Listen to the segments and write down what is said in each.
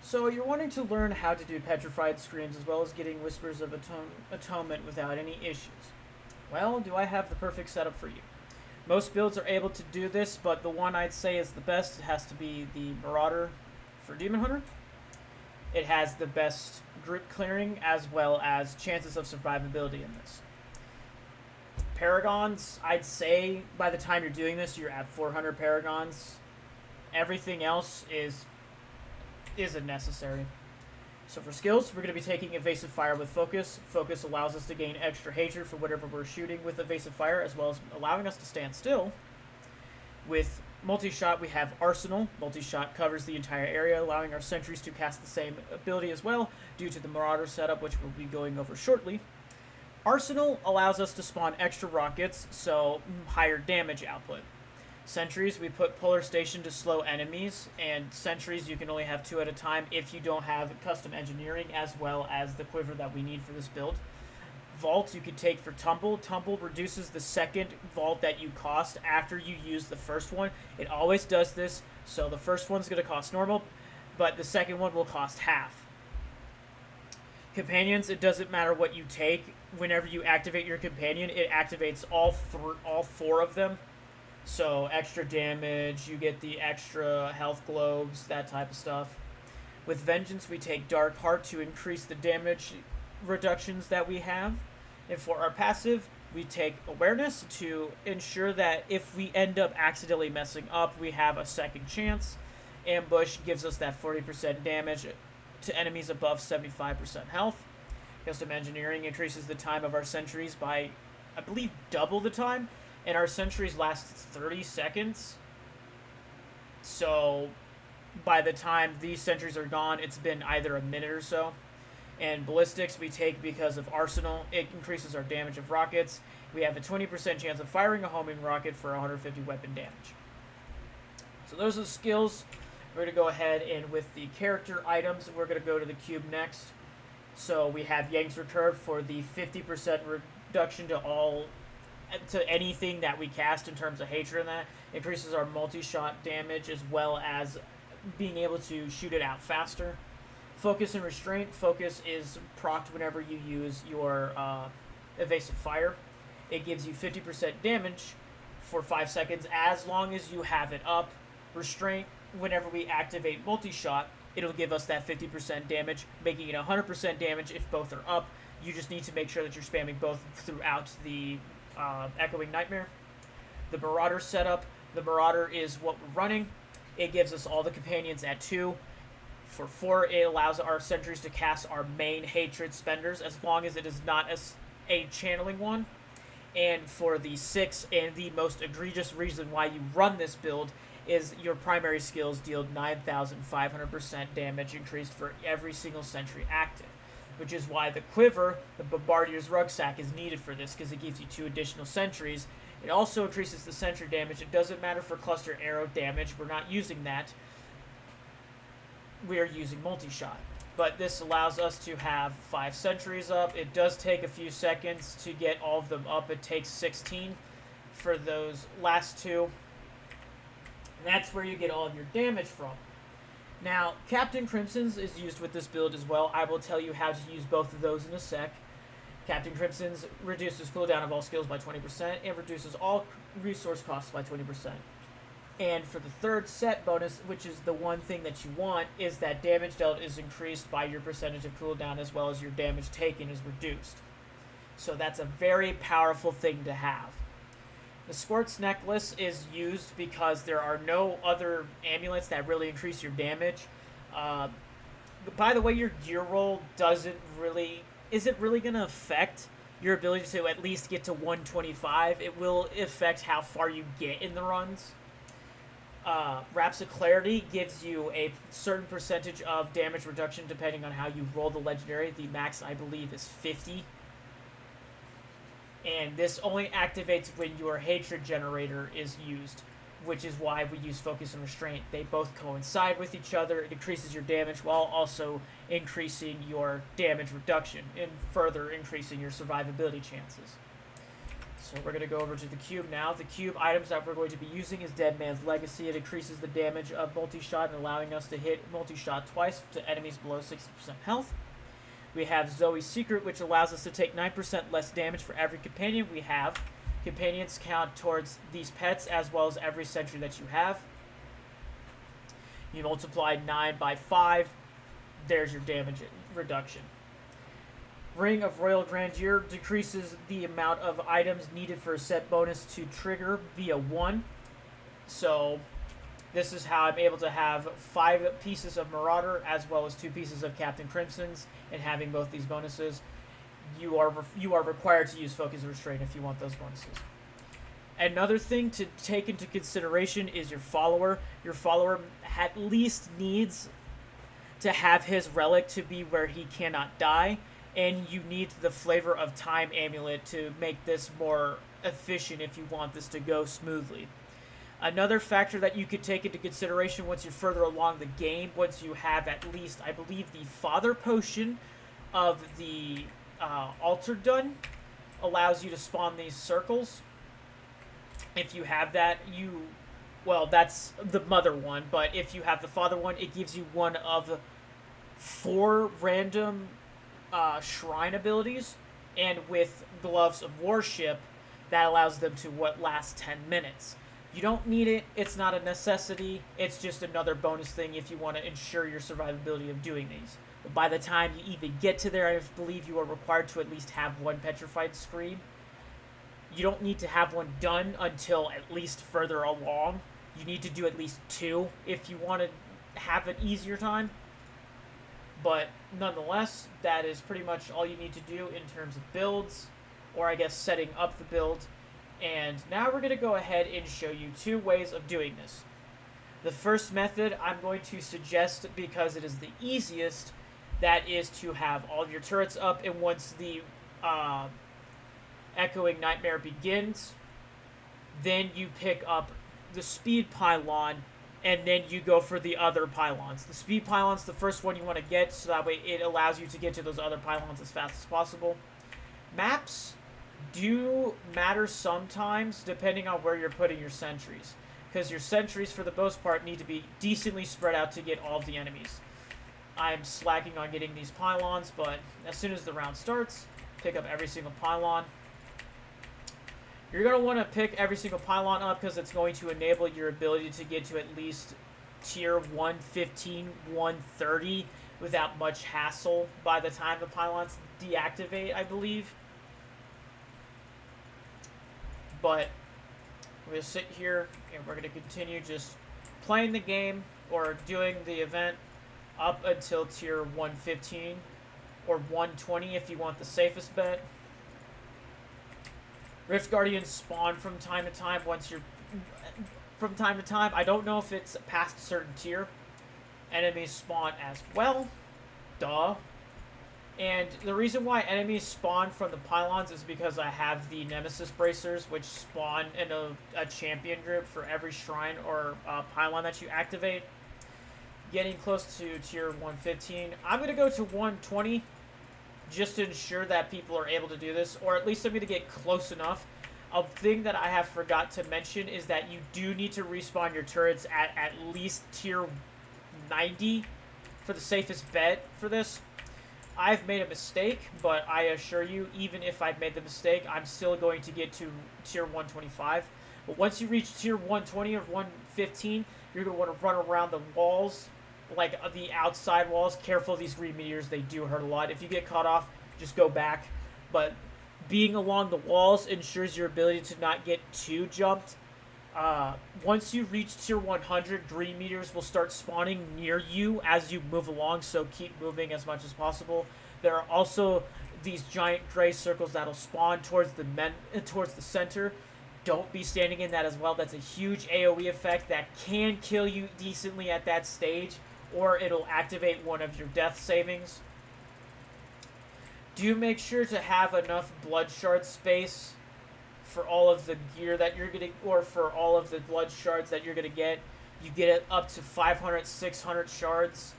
So you're wanting to learn how to do petrified screams as well as getting whispers of atonement without any issues. Well, do I have the perfect setup for you? Most builds are able to do this, but the one I'd say is the best has to be the Marauder for Demon Hunter. It has the best group clearing as well as chances of survivability in this. Paragons, I'd say by the time you're doing this, you're at 400 Paragons. Everything else isn't necessary. So for skills, we're going to be taking Evasive Fire with Focus. Focus allows us to gain extra hatred for whatever we're shooting with Evasive Fire, as well as allowing us to stand still. With Multi-Shot, we have Arsenal. Multi-Shot covers the entire area, allowing our sentries to cast the same ability as well, due to the Marauder setup, which we'll be going over shortly. Arsenal allows us to spawn extra rockets, so higher damage output. Sentries, we put Polar Station to slow enemies, and sentries you can only have 2 at a time if you don't have custom engineering as well as the quiver that we need for this build. Vault you could take for Tumble. Tumble reduces the second vault that you cost after you use the first one. It always does this, so the first one's going to cost normal, but the second one will cost half. Companions, it doesn't matter what you take. Whenever you activate your companion, it activates all 4 of them. So extra damage, you get the extra health globes, that type of stuff. With Vengeance, we take Dark Heart to increase the damage reductions that we have. And for our passive, we take Awareness to ensure that if we end up accidentally messing up, we have a second chance. Ambush gives us that 40% damage to enemies above 75% health. Custom Engineering increases the time of our sentries by, I believe, double the time. And our sentries last 30 seconds. So by the time these sentries are gone, it's been either a minute or so. And Ballistics we take because of Arsenal. It increases our damage of rockets. We have a 20% chance of firing a homing rocket for 150 weapon damage. So those are the skills. We're going to go ahead and with the character items, we're going to go to the cube next. So we have Yang's Recurve for the 50% reduction to anything that we cast in terms of hatred, and that increases our multi-shot damage as well as being able to shoot it out faster. Focus and Restraint. Focus is procced whenever you use your Evasive Fire. It gives you 50% damage for 5 seconds as long as you have it up. Restraint, whenever we activate multi-shot, it'll give us that 50% damage, making it 100% damage if both are up. You just need to make sure that you're spamming both throughout the Echoing Nightmare. The Marauder setup. The Marauder is what we're running. It gives us all the companions at 2. For 4, it allows our sentries to cast our main hatred spenders as long as it is not a channeling one. And for the 6, and the most egregious reason why you run this build, is your primary skills deal 9,500% damage increased for every single sentry active. Which is why the quiver, the Bombardier's Rucksack, is needed for this, because it gives you 2 additional sentries. It also increases the sentry damage. It doesn't matter for cluster arrow damage. We're not using that. We are using multi-shot. But this allows us to have 5 sentries up. It does take a few seconds to get all of them up. It takes 16 for those last 2. And that's where you get all of your damage from. Now, Captain Crimson's is used with this build as well. I will tell you how to use both of those in a sec. Captain Crimson's reduces cooldown of all skills by 20% and reduces all resource costs by 20%. And for the third set bonus, which is the one thing that you want, is that damage dealt is increased by your percentage of cooldown as well as your damage taken is reduced. So that's a very powerful thing to have. The Squirt's Necklace is used because there are no other amulets that really increase your damage. By the way, your gear roll isn't really going to affect your ability to at least get to 125. It will affect how far you get in the runs. Raps of Clarity gives you a certain percentage of damage reduction depending on how you roll the legendary. The max, I believe, is 50. And this only activates when your hatred generator is used, which is why we use Focus and Restraint. They both coincide with each other. It increases your damage while also increasing your damage reduction and further increasing your survivability chances. So we're going to go over to the cube now. The cube items that we're going to be using is Dead Man's Legacy. It increases the damage of multi-shot and allowing us to hit multi-shot twice to enemies below 60% health. We have Zoe's Secret, which allows us to take 9% less damage for every companion we have. Companions count towards these pets as well as every sentry that you have. You multiply 9 by 5. There's your damage reduction. Ring of Royal Grandeur decreases the amount of items needed for a set bonus to trigger via 1. So this is how I'm able to have 5 pieces of Marauder as well as 2 pieces of Captain Crimson's, and having both these bonuses. You are required to use Focus Restraint if you want those bonuses. Another thing to take into consideration is your follower. Your follower at least needs to have his relic to be where he cannot die, and you need the Flavor of Time amulet to make this more efficient if you want this to go smoothly. Another factor that you could take into consideration once you're further along the game, once you have at least, I believe, the Father Potion of the Altar done, allows you to spawn these circles. If you have that, well, that's the Mother one, but if you have the Father one, it gives you one of 4 random shrine abilities, and with Gloves of Worship, that allows them to last 10 minutes. You don't need it, it's not a necessity, it's just another bonus thing if you want to ensure your survivability of doing these. But by the time you even get to there, I believe you are required to at least have 1 Petrified Scream. You don't need to have one done until at least further along. You need to do at least 2 if you want to have an easier time. But nonetheless, that is pretty much all you need to do in terms of builds, or I guess setting up the build. And now we're going to go ahead and show you 2 ways of doing this. The first method I'm going to suggest, because it is the easiest, that is to have all of your turrets up, and once the Echoing Nightmare begins, then you pick up the Speed Pylon, and then you go for the other pylons. The Speed Pylon's the first one you want to get, so that way it allows you to get to those other pylons as fast as possible. Maps do matter sometimes, depending on where you're putting your sentries, because your sentries, for the most part, need to be decently spread out to get all of the enemies. I'm slacking on getting these pylons, but as soon as the round starts, pick up every single pylon. You're going to want to pick every single pylon up because it's going to enable your ability to get to at least tier 115, 130 without much hassle by the time the pylons deactivate, I believe. But we're going to sit here and we're going to continue just playing the game or doing the event up until tier 115 or 120 if you want the safest bet. Rift Guardians spawn from time to time I don't know if it's past a certain tier. Enemies spawn as well. Duh. And the reason why enemies spawn from the pylons is because I have the Nemesis Bracers, which spawn in a champion group for every shrine or pylon that you activate. Getting close to tier 115. I'm going to go to 120 just to ensure that people are able to do this, or at least I'm going to get close enough. A thing that I have forgot to mention is that you do need to respawn your turrets at least tier 90 for the safest bet for this. I've made a mistake, but I assure you, even if I've made the mistake, I'm still going to get to tier 125. But once you reach tier 120 or 115, you're going to want to run around the walls, like the outside walls. Careful of these green meteors, they do hurt a lot. If you get caught off, just go back. But being along the walls ensures your ability to not get too jumped. Once you reach tier 100, green meteors will start spawning near you as you move along, so keep moving as much as possible. There are also these giant gray circles that'll spawn towards the center. Don't be standing in that as well. That's a huge AoE effect that can kill you decently at that stage, or it'll activate one of your death savings. Do make sure to have enough blood shard space for all of the gear that you're getting, or for all of the blood shards that you're going to get. You get it up to 500, 600 shards.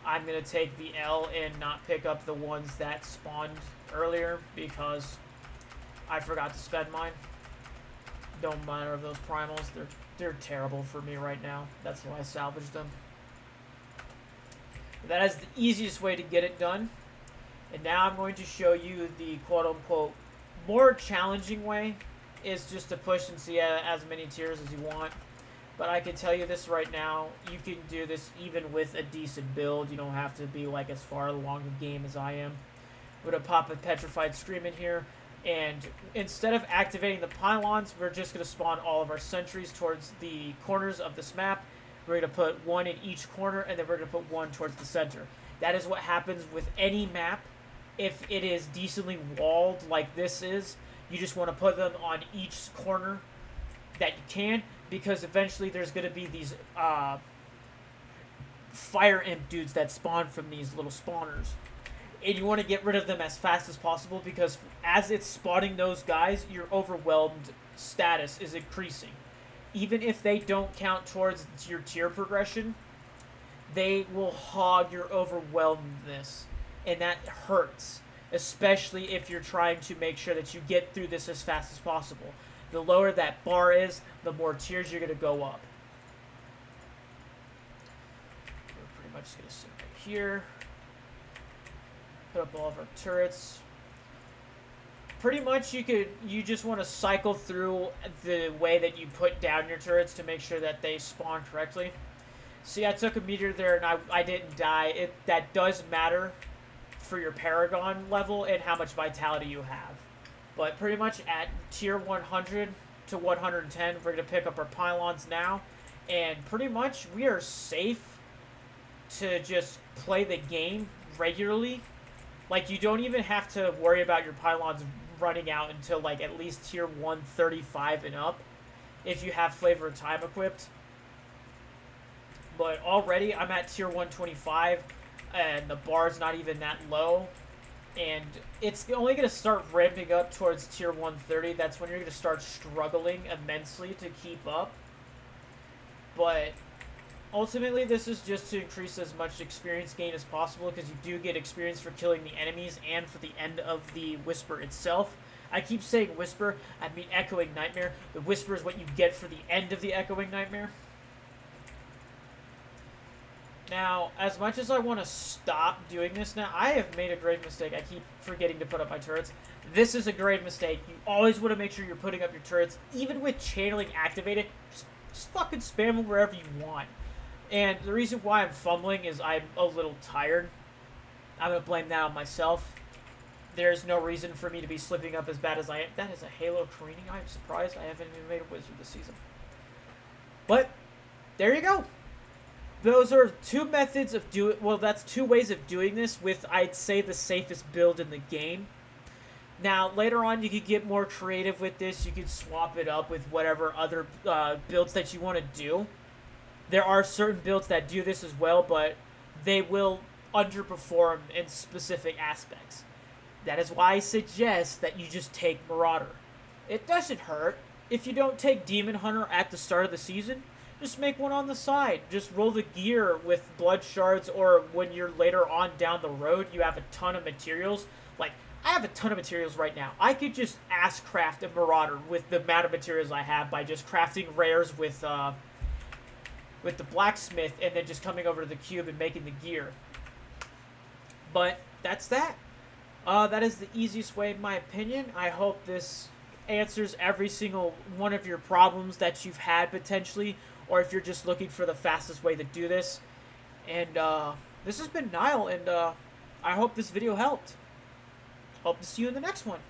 I'm going to take the L and not pick up the ones that spawned earlier because I forgot to spend mine. Don't matter of those primals. They're terrible for me right now. That's why I salvaged them. That is the easiest way to get it done. And now I'm going to show you the quote-unquote more challenging way, is just to push and see as many tiers as you want. But I can tell you this right now, you can do this even with a decent build. You don't have to be like as far along the game as I am. I'm going to pop a Petrified Scream in here, and instead of activating the pylons, we're just going to spawn all of our sentries towards the corners of this map. We're going to put one in each corner, and then we're going to put one towards the center. That is what happens with any map. If it is decently walled like this is, you just want to put them on each corner that you can, because eventually there's going to be these fire imp dudes that spawn from these little spawners. And you want to get rid of them as fast as possible, because as it's spawning those guys, your overwhelmed status is increasing. Even if they don't count towards your tier progression, they will hog your overwhelmedness. And that hurts, especially if you're trying to make sure that you get through this as fast as possible. The lower that bar is, the more tiers you're going to go up. We're pretty much just going to sit right here. Put up all of our turrets. Pretty much you just want to cycle through the way that you put down your turrets to make sure that they spawn correctly. See, I took a meteor there and I didn't die. That does matter for your Paragon level and how much vitality you have. But pretty much at tier 100 to 110, we're going to pick up our pylons now. And pretty much we are safe to just play the game regularly. Like, you don't even have to worry about your pylons running out until, like, at least tier 135 and up, if you have Flavor of Time equipped. But already, I'm at tier 125, and the bar's not even that low. And it's only going to start ramping up towards tier 130. That's when you're going to start struggling immensely to keep up. But ultimately, this is just to increase as much experience gain as possible, because you do get experience for killing the enemies and for the end of the Whisper itself. I keep saying Whisper, I mean Echoing Nightmare. The Whisper is what you get for the end of the Echoing Nightmare. Now, as much as I want to stop doing this now, I have made a grave mistake. I keep forgetting to put up my turrets. This is a grave mistake. You always want to make sure you're putting up your turrets, even with channeling activated. Just fucking spam them wherever you want. And the reason why I'm fumbling is I'm a little tired. I'm going to blame that on myself. There's no reason for me to be slipping up as bad as I am. That is a Halo careening. I'm surprised I haven't even made a wizard this season. But, there you go. Those are two methods of that's two ways of doing this with, I'd say, the safest build in the game. Now, later on, you could get more creative with this. You could swap it up with whatever other builds that you want to do. There are certain builds that do this as well, but they will underperform in specific aspects. That is why I suggest that you just take Marauder. It doesn't hurt. If you don't take Demon Hunter at the start of the season, just make one on the side. Just roll the gear with blood shards, or when you're later on down the road, you have a ton of materials. Like, I have a ton of materials right now. I could just ass craft a Marauder with the amount of materials I have by just crafting rares with the blacksmith, and then just coming over to the cube and making the gear. But that's that. That is the easiest way, in my opinion. I hope this answers every single one of your problems that you've had potentially, or if you're just looking for the fastest way to do this. And this has been Niall, and I hope this video helped. Hope to see you in the next one.